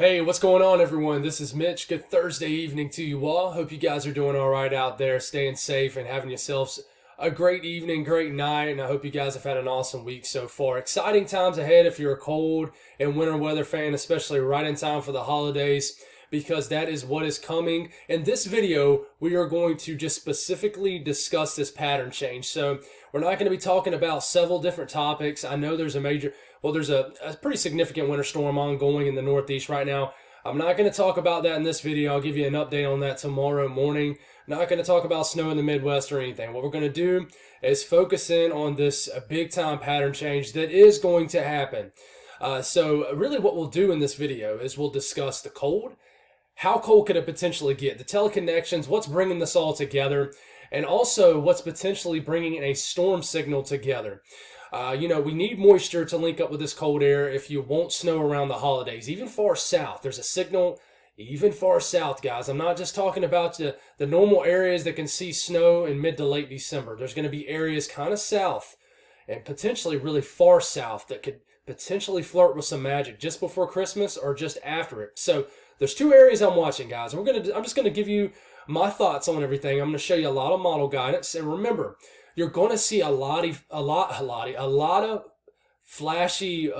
Hey, what's going on, everyone? This is Mitch. Good Thursday evening to you all. Hope you guys are doing all right out there, staying safe and having yourselves a great evening, great night. And I hope you guys have had an awesome week so far. Exciting times ahead if you're a cold and winter weather fan, especially right in time for the holidays, because that is what is coming. In this video, we are going to just specifically discuss this pattern change. So we're not going to be talking about several different topics. I know there's a pretty significant winter storm ongoing in the Northeast right now. I'm not going to talk about that in this video. I'll give you an update on that tomorrow morning. Not going to talk about snow in the Midwest or anything. What we're going to do is focus in on this big time pattern change that is going to happen. So really what we'll do in this video is we'll discuss the cold. How cold could it potentially get? The teleconnections, what's bringing this all together, and also what's potentially bringing a storm signal together. We need moisture to link up with this cold air if you want snow around the holidays. Even far south, there's a signal, even far south, guys. I'm not just talking about the normal areas that can see snow in mid to late December. There's going to be areas kind of south and potentially really far south that could potentially flirt with some magic just before Christmas or just after it. So there's two areas I'm watching, guys. I'm just going to give you my thoughts on everything. I'm going to show you a lot of model guidance. And remember, you're going to see a lot of flashy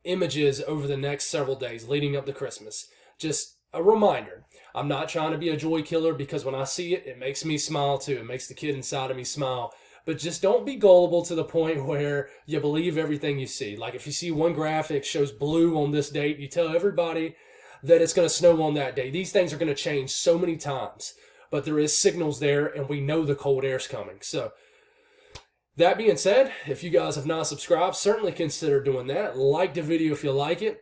images over the next several days leading up to Christmas. Just a reminder, I'm not trying to be a joy killer because when I see it, it makes me smile too. It makes the kid inside of me smile. But just don't be gullible to the point where you believe everything you see. Like if you see one graphic shows blue on this date, you tell everybody that it's going to snow on that day. These things are going to change so many times. But there is signals there, and we know the cold air's coming. So that being said, if you guys have not subscribed, certainly consider doing that. Like the video if you like it.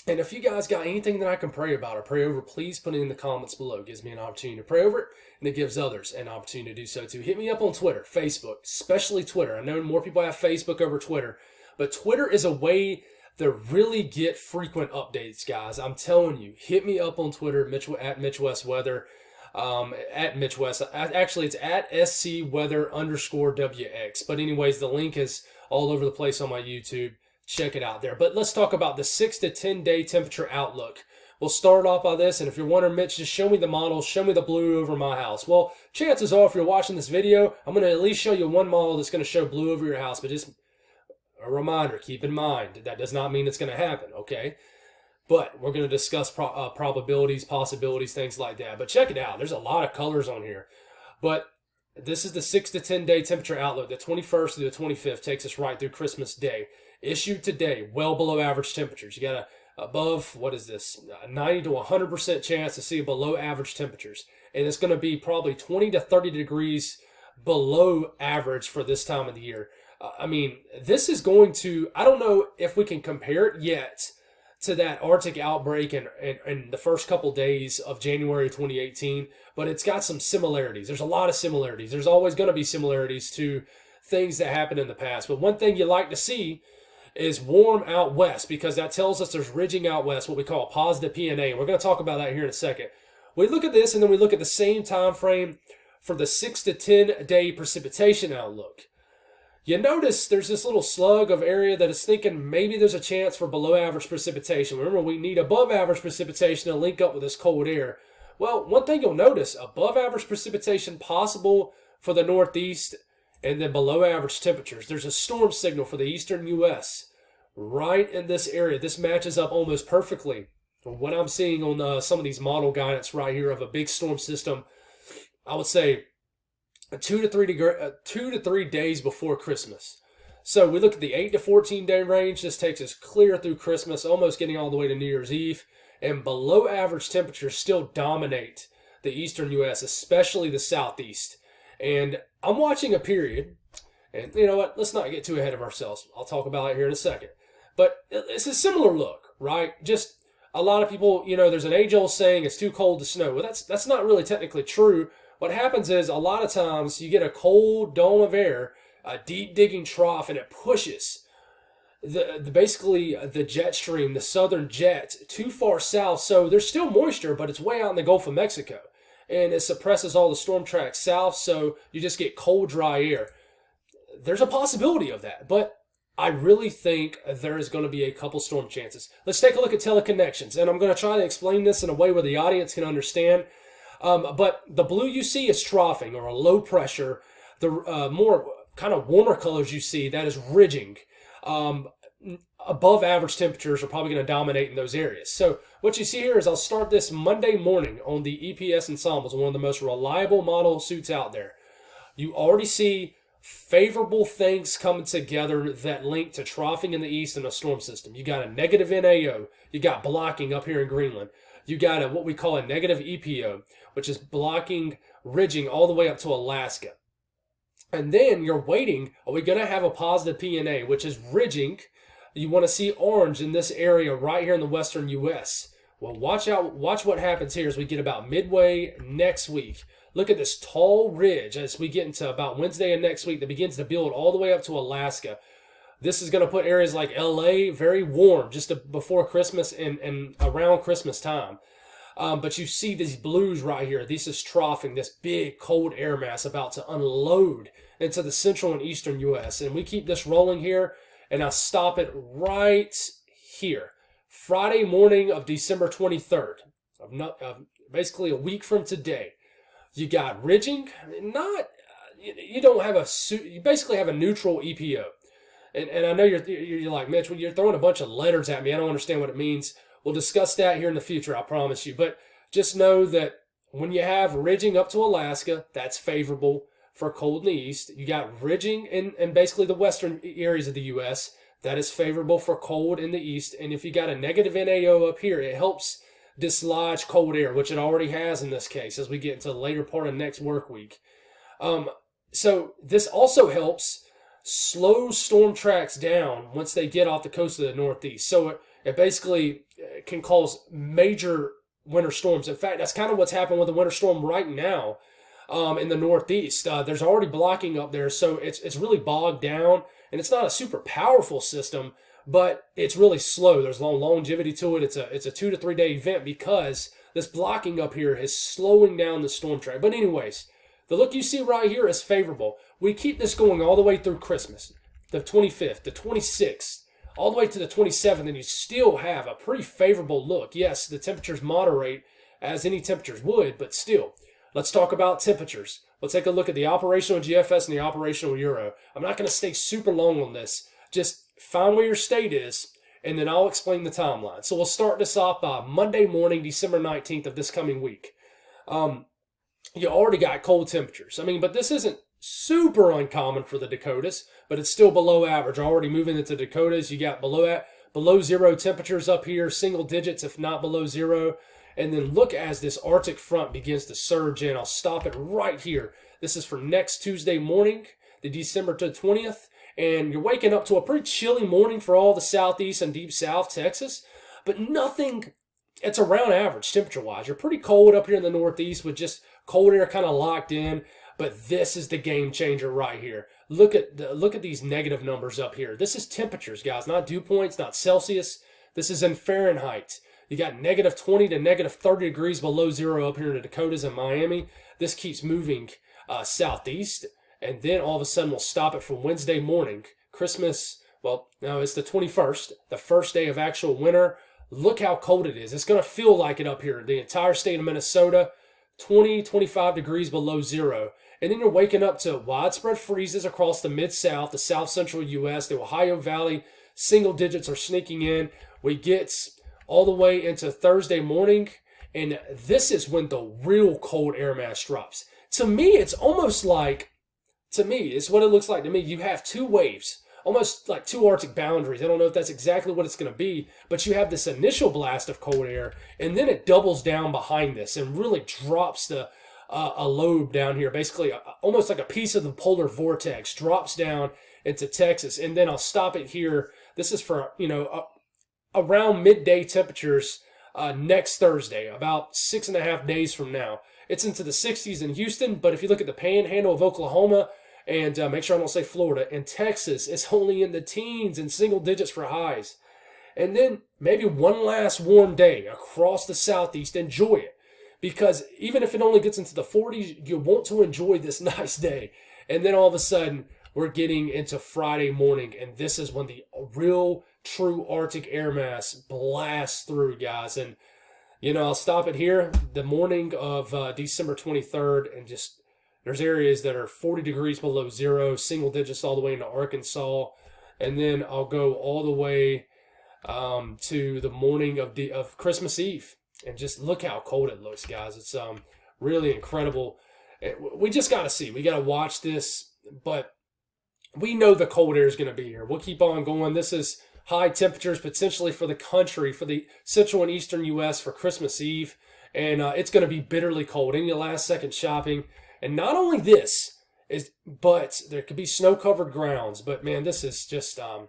And if you guys got anything that I can pray about or pray over, please put it in the comments below. It gives me an opportunity to pray over it, and it gives others an opportunity to do so too. Hit me up on Twitter, Facebook, especially Twitter. I know more people have Facebook over Twitter, but Twitter is a way to really get frequent updates, guys. I'm telling you, hit me up on Twitter, at Mitch West Weather. At Mitch West. Actually, it's at SCWeather_WX. But anyways, the link is all over the place on my YouTube. Check it out there. But let's talk about the 6 to 10 day temperature outlook. We'll start off by this, and if you're wondering, Mitch, just show me the model, show me the blue over my house. Well, chances are, if you're watching this video, I'm going to at least show you one model that's going to show blue over your house. But just a reminder, keep in mind, that does not mean it's going to happen, okay? But we're going to discuss probabilities, possibilities, things like that. But check it out. There's a lot of colors on here. But this is the 6 to 10 day temperature outlook. The 21st through the 25th takes us right through Christmas Day. Issued today, well below average temperatures. You got above, what is this, 90 to 100% chance to see below average temperatures. And it's going to be probably 20 to 30 degrees below average for this time of the year. This is going to, I don't know if we can compare it yet to that Arctic outbreak in the first couple days of January 2018, but it's got some similarities. There's a lot of similarities. There's always going to be similarities to things that happened in the past. But one thing you like to see is warm out west, because that tells us there's ridging out west, what we call a positive PNA. And we're going to talk about that here in a second. We look at this, and then we look at the same time frame for the 6 to 10 day precipitation outlook. You notice there's this little slug of area that is thinking maybe there's a chance for below average precipitation. Remember, we need above average precipitation to link up with this cold air. Well, one thing you'll notice, above average precipitation possible for the Northeast, and then below average temperatures. There's a storm signal for the eastern U.S. right in this area. This matches up almost perfectly with what I'm seeing on some of these model guidance right here of a big storm system. I would say 2 to 3 days before Christmas. So we look at the 8 to 14 day range. This takes us clear through Christmas, almost getting all the way to New Year's Eve. And below average temperatures still dominate the eastern U.S., especially the southeast. And I'm watching a period, and you know what? Let's not get too ahead of ourselves. I'll talk about it here in a second. But it's a similar look, right? Just a lot of people, there's an age-old saying, it's too cold to snow. Well, that's not really technically true. What happens is a lot of times you get a cold dome of air, a deep digging trough, and it pushes basically the jet stream, the southern jet, too far south. So there's still moisture, but it's way out in the Gulf of Mexico. And it suppresses all the storm tracks south, so you just get cold, dry air. There's a possibility of that, but I really think there is going to be a couple storm chances. Let's take a look at teleconnections, and I'm going to try to explain this in a way where the audience can understand. But the blue you see is troughing or a low pressure. The more kind of warmer colors you see, that is ridging. Above average temperatures are probably going to dominate in those areas. So what you see here is I'll start this Monday morning on the EPS Ensembles, one of the most reliable model suits out there. You already see favorable things coming together that link to troughing in the east and a storm system. You got a negative NAO. You got blocking up here in Greenland. You got what we call a negative EPO, which is blocking, ridging all the way up to Alaska. And then you're waiting, are we going to have a positive PNA, which is ridging? You want to see orange in this area right here in the western U.S. Well, watch what happens here as we get about midway next week. Look at this tall ridge as we get into about Wednesday of next week that begins to build all the way up to Alaska. This is going to put areas like LA very warm just before Christmas and around Christmas time. But you see these blues right here. This is troughing, this big cold air mass about to unload into the central and eastern U.S. And we keep this rolling here, and I stop it right here. Friday morning of December 23rd, basically a week from today. You got ridging, you don't have you basically have a neutral EPO. And I know you're like, Mitch, you're throwing a bunch of letters at me. I don't understand what it means. We'll discuss that here in the future, I promise you. But just know that when you have ridging up to Alaska, that's favorable for cold in the east. You got ridging in basically the western areas of the U.S. That is favorable for cold in the east. And if you got a negative NAO up here, it helps dislodge cold air, which it already has in this case as we get into the later part of next work week. So this also helps slow storm tracks down once they get off the coast of the Northeast. So it basically can cause major winter storms. In fact, that's kind of what's happened with the winter storm right now in the Northeast. There's already blocking up there, so it's really bogged down, and it's not a super powerful system, but it's really slow. There's long longevity to it. It's a 2 to 3 day event because this blocking up here is slowing down the storm track. But anyways, the look you see right here is favorable. We keep this going all the way through Christmas, the 25th, the 26th, all the way to the 27th, and you still have a pretty favorable look. Yes, the temperatures moderate as any temperatures would, but still. Let's talk about temperatures. Let's take a look at the operational GFS and the operational Euro. I'm not going to stay super long on this. Just find where your state is, and then I'll explain the timeline. So we'll start this off Monday morning, December 19th of this coming week. You already got cold temperatures. But this isn't super uncommon for the Dakotas, but it's still below average. Already moving into Dakotas, you got below zero temperatures up here, single digits if not below zero. And then look as this Arctic front begins to surge in. I'll stop it right here. This is for next Tuesday morning, the December 20th. And you're waking up to a pretty chilly morning for all the southeast and deep south Texas. But nothing, it's around average temperature-wise. You're pretty cold up here in the Northeast with just cold air kind of locked in. But this is the game changer right here. Look at these negative numbers up here. This is temperatures, guys, not dew points, not Celsius. This is in Fahrenheit. You got negative 20 to negative 30 degrees below zero up here in the Dakotas and Miami. This keeps moving southeast, and then all of a sudden we'll stop it for Wednesday morning. Christmas, well, no, it's the 21st, the first day of actual winter. Look how cold it is. It's going to feel like it up here. The entire state of Minnesota, 20, 25 degrees below zero. And then you're waking up to widespread freezes across the Mid-South, the South-Central U.S., the Ohio Valley. Single digits are sneaking in. We get all the way into Thursday morning, and this is when the real cold air mass drops. To me, it's almost like, it's what it looks like to me. You have two waves, almost like two Arctic boundaries. I don't know if that's exactly what it's going to be, but you have this initial blast of cold air, and then it doubles down behind this and really drops a lobe down here, basically almost like a piece of the polar vortex drops down into Texas. And then I'll stop it here. This is for, around midday temperatures next Thursday, about 6.5 days from now. It's into the 60s in Houston, but if you look at the panhandle of Oklahoma, and make sure I don't say Florida, and Texas, it's only in the teens and single digits for highs. And then maybe one last warm day across the southeast. Enjoy it, because even if it only gets into the 40s, you want to enjoy this nice day. And then all of a sudden, we're getting into Friday morning, and this is when the real true Arctic air mass blasts through, guys. And I'll stop it here. The morning of December 23rd, and just there's areas that are 40 degrees below zero, single digits all the way into Arkansas, and then I'll go all the way to the morning of Christmas Eve, and just look how cold it looks, guys. It's really incredible. We just got to see. We got to watch this, but we know the cold air is going to be here. We'll keep on going. This is high temperatures potentially for the country, for the central and eastern U.S. for Christmas Eve, and it's going to be bitterly cold. Any last-second shopping, and not only this but there could be snow-covered grounds. But man, this is just an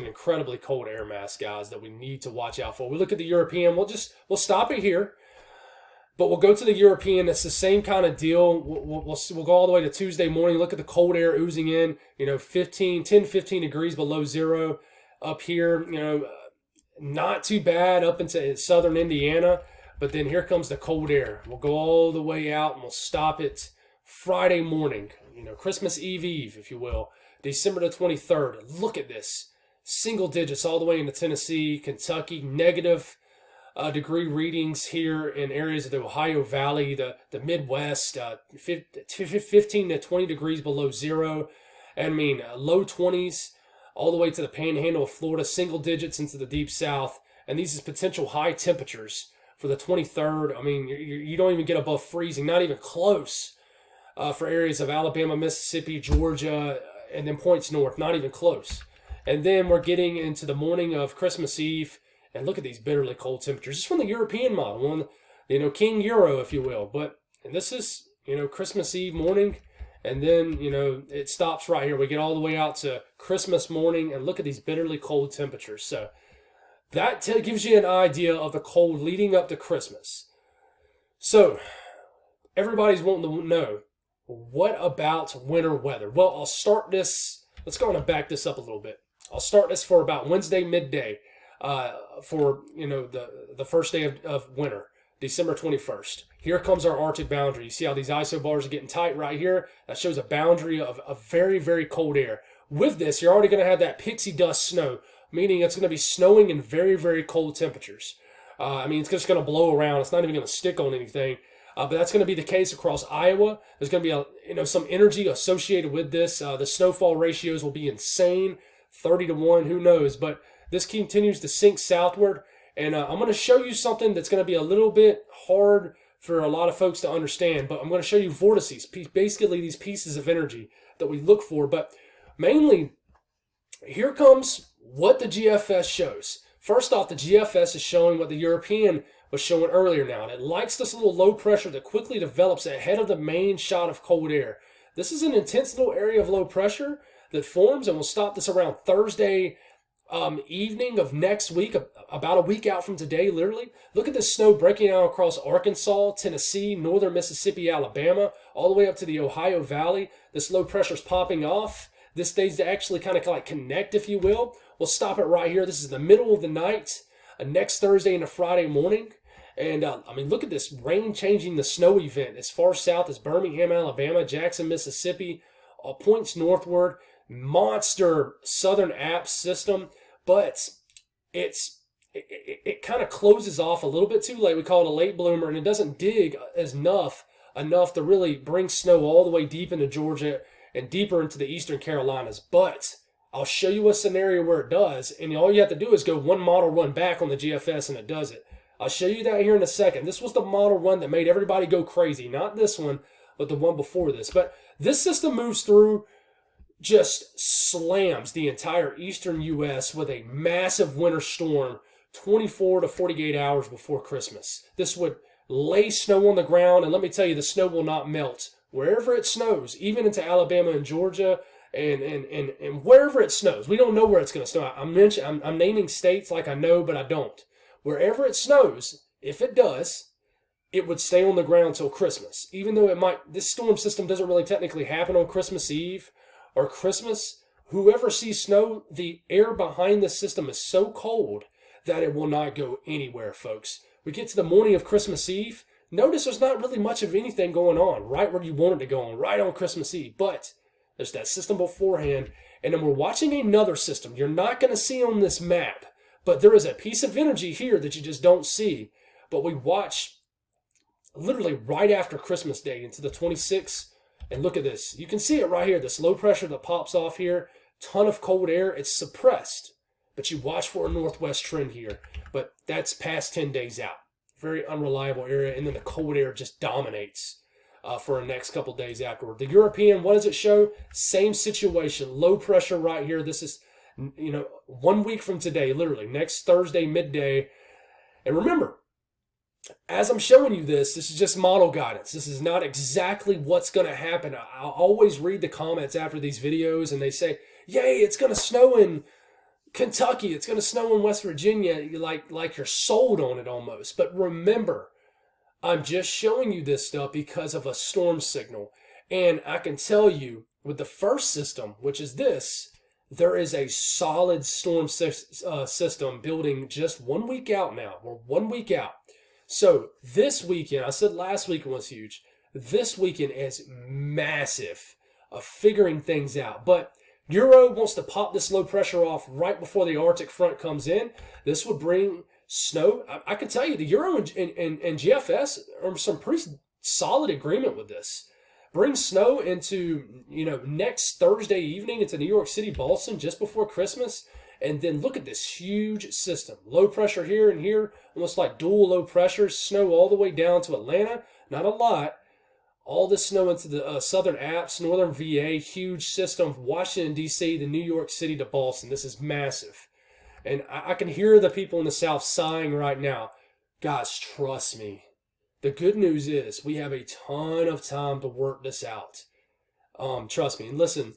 incredibly cold air mass, guys, that we need to watch out for. We look at the European. We'll stop it here. But we'll go to the European. It's the same kind of deal. We'll go all the way to Tuesday morning. Look at the cold air oozing in. 10, 15 degrees below zero up here. Not too bad up into southern Indiana. But then here comes the cold air. We'll go all the way out, and we'll stop it Friday morning. Christmas Eve, if you will, December the 23rd. Look at this. Single digits all the way into Tennessee, Kentucky, negative degree readings here in areas of the Ohio Valley, the Midwest, 15 to 20 degrees below zero. Low 20s all the way to the panhandle of Florida, single digits into the deep south. And these is potential high temperatures for the 23rd. You don't even get above freezing, not even close for areas of Alabama, Mississippi, Georgia, and then points north, not even close. And then we're getting into the morning of Christmas Eve. And look at these bitterly cold temperatures. Just from the European model, King Euro, if you will. And this is, Christmas Eve morning. And then, it stops right here. We get all the way out to Christmas morning. And look at these bitterly cold temperatures. So that gives you an idea of the cold leading up to Christmas. So everybody's wanting to know, what about winter weather? Well, I'll start this. Let's go on and back this up a little bit. I'll start this for about Wednesday midday. For the first day of winter, December 21st. Here comes our Arctic boundary. You see how these isobars are getting tight right here? That shows a boundary of very, very cold air. With this, you're already going to have that pixie dust snow, meaning it's going to be snowing in very, very cold temperatures. It's just going to blow around. It's not even going to stick on anything. But that's going to be the case across Iowa. There's going to be some energy associated with this. The snowfall ratios will be insane, 30-1. Who knows? But this continues to sink southward, and I'm going to show you something that's going to be a little bit hard for a lot of folks to understand, but I'm going to show you vortices, basically these pieces of energy that we look for. But mainly, here comes what the GFS shows. First off, the GFS is showing what the European was showing earlier now, and it likes this little low pressure that quickly develops ahead of the main shot of cold air. This is an intense little area of low pressure that forms, and we'll stop this around Thursday evening of next week, about a week out from today, literally. Look at this snow breaking out across Arkansas, Tennessee, northern Mississippi, Alabama, all the way up to the Ohio Valley. This low pressure's popping off. This stays to actually kind of like connect, if you will. We'll stop it right here. This is the middle of the night, next Thursday into Friday morning. And, look at this rain changing the snow event as far south as Birmingham, Alabama, Jackson, Mississippi, points northward. Monster southern Alps system, but it kind of closes off a little bit too late. We call it a late bloomer, and it doesn't dig enough to really bring snow all the way deep into Georgia and deeper into the eastern Carolinas. But I'll show you a scenario where it does, and all you have to do is go one model run back on the GFS, and it does it. I'll show you that here in a second. This was the model run that made everybody go crazy. Not this one, but the one before this. But this system moves through, just slams the entire eastern U.S. with a massive winter storm 24 to 48 hours before Christmas. This would lay snow on the ground, and let me tell you, the snow will not melt. Wherever it snows, even into Alabama and Georgia, and wherever it snows, we don't know where it's going to snow. I'm naming states like I know, but I don't. Wherever it snows, if it does, it would stay on the ground till Christmas. Even though this storm system doesn't really technically happen on Christmas Eve or Christmas, whoever sees snow, the air behind the system is so cold that it will not go anywhere, folks. We get to the morning of Christmas Eve. Notice there's not really much of anything going on right where you want it to go on, right on Christmas Eve. But There's that system beforehand. And then we're watching another system you're not going to see on this map. But there is a piece of energy here that you just don't see. But we watch literally right after Christmas Day into the 26th. And look at this. You can see it right here. This low pressure that pops off here. Ton of cold air. It's suppressed. But you watch for a northwest trend here. But that's past 10 days out. Very unreliable area. And then the cold air just dominates for the next couple days afterward. The European, what does it show? Same situation. Low pressure right here. This is, 1 week from today, literally. Next Thursday, midday. And remember, as I'm showing you this is just model guidance. This is not exactly what's going to happen. I'll always read the comments after these videos, and they say, yay, it's going to snow in Kentucky. It's going to snow in West Virginia. Like you're sold on it almost. But remember, I'm just showing you this stuff because of a storm signal. And I can tell you, with the first system, which is this, there is a solid storm system building just 1 week out now. We're 1 week out. So this weekend, I said last weekend was huge. This weekend is massive of figuring things out. But Euro wants to pop this low pressure off right before the Arctic front comes in. This would bring snow. I can tell you the Euro and GFS are some pretty solid agreement with this. Bring snow into, next Thursday evening into New York City, Boston, just before Christmas. And then look at this huge system. Low pressure here and here, almost like dual low pressures. Snow all the way down to Atlanta. Not a lot. All this snow into the southern Alps, northern VA, huge system. Washington, D.C., to New York City to Boston. This is massive. And I can hear the people in the South sighing right now. Guys, trust me. The good news is we have a ton of time to work this out. Trust me. And listen,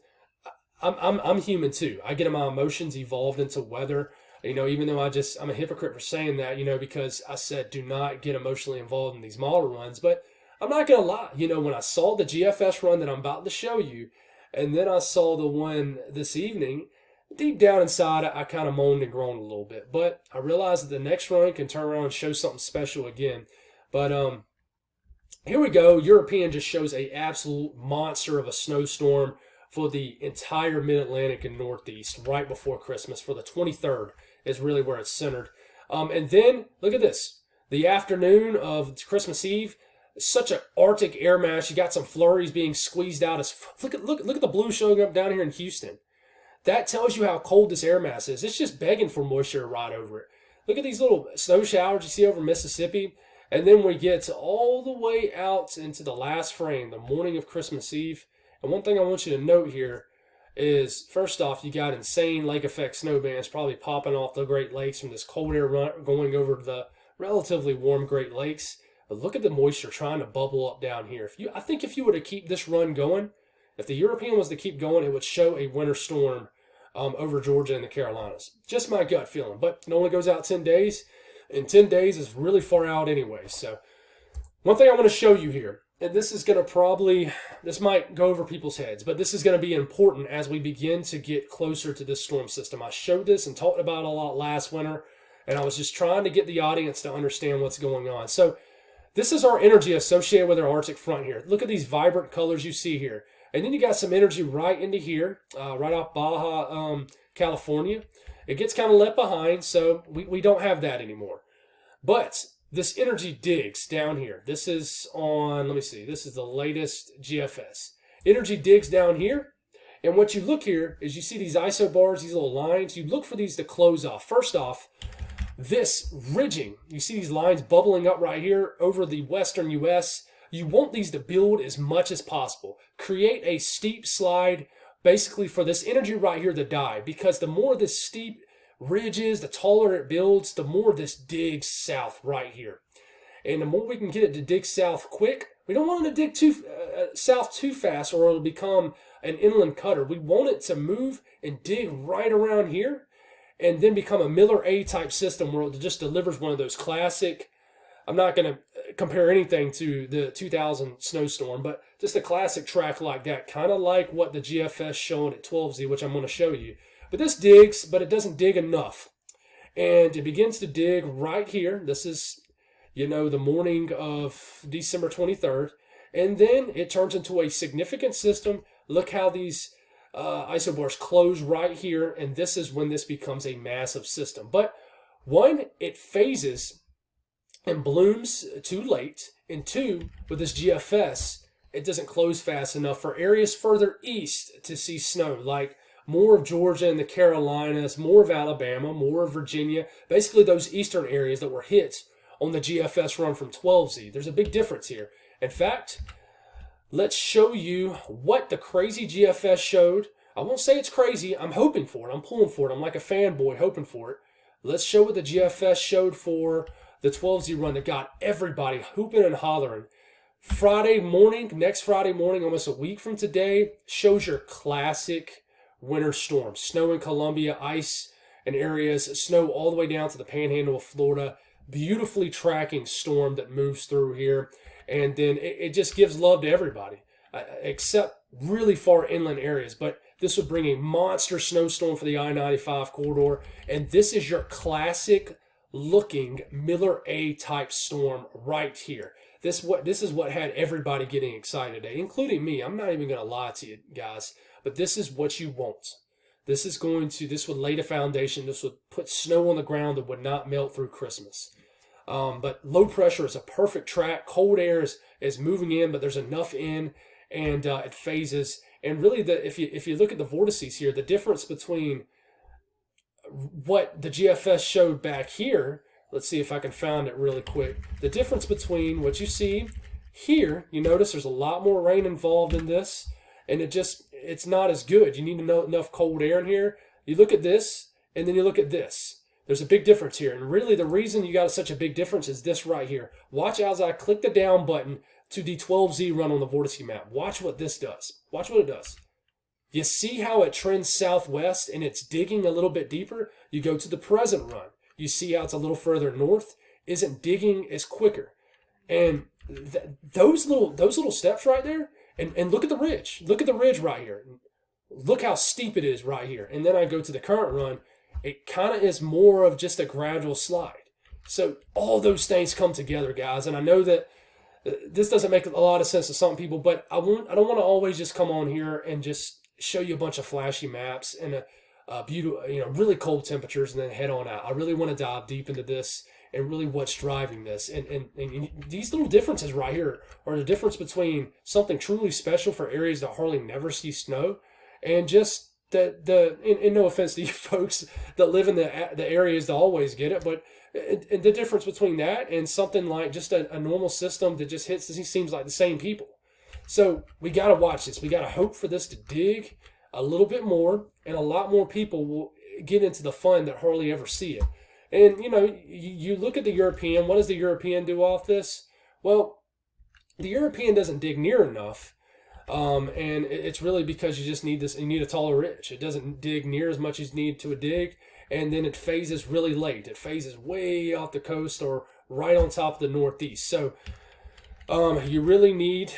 I'm human too. I get my emotions evolved into weather. Even though I'm a hypocrite for saying that, because I said do not get emotionally involved in these model runs. But I'm not going to lie. When I saw the GFS run that I'm about to show you, and then I saw the one this evening, deep down inside, I kind of moaned and groaned a little bit. But I realized that the next run can turn around and show something special again. But here we go. European just shows a absolute monster of a snowstorm for the entire Mid-Atlantic and Northeast right before Christmas. For the 23rd is really where it's centered. And then, look at this. The afternoon of Christmas Eve, such an Arctic air mass. You got some flurries being squeezed out. Look at the blue showing up down here in Houston. That tells you how cold this air mass is. It's just begging for moisture to ride over it. Look at these little snow showers you see over Mississippi. And then we get all the way out into the last frame, the morning of Christmas Eve. And one thing I want you to note here is, first off, you got insane lake effect snow bands probably popping off the Great Lakes from this cold air run going over the relatively warm Great Lakes. But look at the moisture trying to bubble up down here. I think if you were to keep this run going, if the European was to keep going, it would show a winter storm over Georgia and the Carolinas. Just my gut feeling. But it only goes out 10 days. And 10 days is really far out anyway. So one thing I want to show you here, and this is going to this might go over people's heads, but this is going to be important as we begin to get closer to this storm system. I showed this and talked about it a lot last winter, and I was just trying to get the audience to understand what's going on. So this is our energy associated with our Arctic front here. Look at these vibrant colors you see here. And then you got some energy right into here, right off Baja, California. It gets kind of left behind, so we don't have that anymore. But this energy digs down here. This is on, let me see, this is the latest GFS. Energy digs down here, and what you look here is you see these isobars, these little lines. You look for these to close off. First off, this ridging, you see these lines bubbling up right here over the western U.S., you want these to build as much as possible. Create a steep slide basically for this energy right here to die, because the more this steep ridge is, the taller it builds, the more this digs south right here. And the more we can get it to dig south quick, we don't want it to dig south too fast or it'll become an inland cutter. We want it to move and dig right around here and then become a Miller A type system where it just delivers one of those classic, I'm not going to compare anything to the 2000 snowstorm, but just a classic track like that, kind of like what the GFS showing at 12Z, which I'm going to show you. But this digs, but it doesn't dig enough. And it begins to dig right here. This is, the morning of December 23rd. And then it turns into a significant system. Look how these isobars close right here, and this is when this becomes a massive system. But one, it phases and blooms too late, and two, with this GFS, it doesn't close fast enough for areas further east to see snow, like more of Georgia and the Carolinas, more of Alabama, more of Virginia, basically those eastern areas that were hit on the GFS run from 12Z. There's a big difference here. In fact, let's show you what the crazy GFS showed. I won't say it's crazy. I'm hoping for it. I'm pulling for it. I'm like a fanboy hoping for it. Let's show what the GFS showed for the 12Z run that got everybody hooping and hollering. Friday morning, next Friday morning, almost a week from today, shows your classic winter storm. Snow in Columbia, ice in areas, snow all the way down to the panhandle of Florida. Beautifully tracking storm that moves through here. And then it just gives love to everybody, except really far inland areas. But this would bring a monster snowstorm for the I-95 corridor. And this is your classic looking Miller A type storm right here. This is what had everybody getting excited today, including me. I'm not even going to lie to you guys, but this is what you want. This would lay the foundation. This would put snow on the ground that would not melt through Christmas. But low pressure is a perfect track. Cold air is moving in, but there's enough in, and it phases. And really, if you look at the vortices here, the difference between what the GFS showed back here, let's see if I can find it really quick. The difference between what you see here, you notice there's a lot more rain involved in this, and it's not as good. You need to know enough cold air in here. You look at this, and then you look at this. There's a big difference here, and really the reason you got such a big difference is this right here. Watch as I click the down button to the 12Z run on the vortice map. Watch what this does. Watch what it does. You see how it trends southwest and it's digging a little bit deeper? You go to the present run. You see how it's a little further north, isn't digging as quicker. And those little steps right there, and look at the ridge. Look at the ridge right here. Look how steep it is right here. And then I go to the current run. It kind of is more of just a gradual slide. So all those things come together, guys. And I know that this doesn't make a lot of sense to some people, but I don't want to always just come on here and just show you a bunch of flashy maps and a beautiful, really cold temperatures and then head on out. I really want to dive deep into this and really what's driving this. And these little differences right here are the difference between something truly special for areas that hardly never see snow and just and no offense to you folks that live in the areas that always get it, but and the difference between that and something like just a normal system that just seems like the same people. So we got to watch this. We got to hope for this to dig a little bit more, and a lot more people will get into the fun that hardly ever see it. And, you look at the European. What does the European do off this? Well, the European doesn't dig near enough. And it's really because you just need this. You need a taller ridge. It doesn't dig near as much as you need to a dig, and then it phases really late. It phases way off the coast or right on top of the northeast. So you really need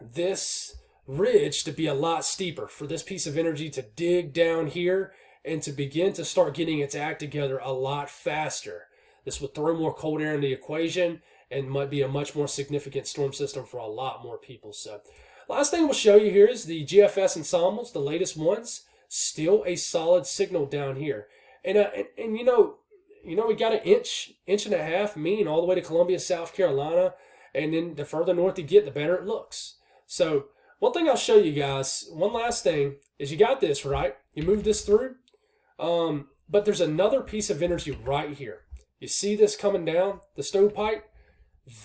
this ridge to be a lot steeper for this piece of energy to dig down here and to begin to start getting its act together a lot faster. This would throw more cold air in the equation and might be a much more significant storm system for a lot more people. So last thing we'll show you here is the GFS ensembles, the latest ones. Still a solid signal down here. And we got an inch and a half mean all the way to Columbia, South Carolina. And then the further north you get, the better it looks. So one thing I'll show you guys, one last thing, is you got this, right? You move this through. But there's another piece of energy right here. You see this coming down, the stovepipe?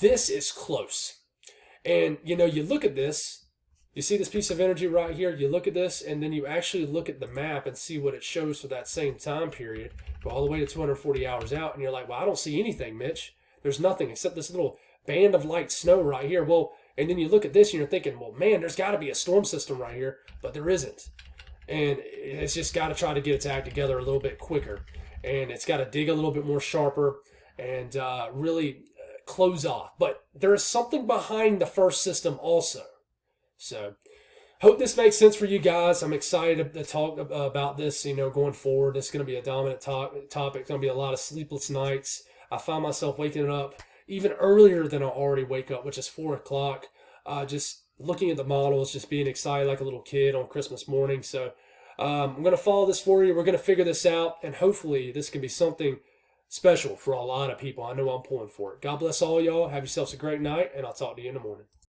This is close. And, you look at this. You see this piece of energy right here? You look at this, and then you actually look at the map and see what it shows for that same time period. Go all the way to 240 hours out, and you're like, well, I don't see anything, Mitch. There's nothing except this little band of light snow right here. Well, and then you look at this, and you're thinking, well, man, there's got to be a storm system right here, but there isn't. And it's just got to try to get its act together a little bit quicker. And it's got to dig a little bit more sharper and really close off. But there is something behind the first system also. So hope this makes sense for you guys. I'm excited to talk about this, going forward. It's going to be a dominant topic. It's going to be a lot of sleepless nights. I find myself waking up even earlier than I already wake up, which is 4 o'clock. Just looking at the models, just being excited like a little kid on Christmas morning. So I'm going to follow this for you. We're going to figure this out, and hopefully this can be something special for a lot of people. I know I'm pulling for it. God bless all y'all. Have yourselves a great night, and I'll talk to you in the morning.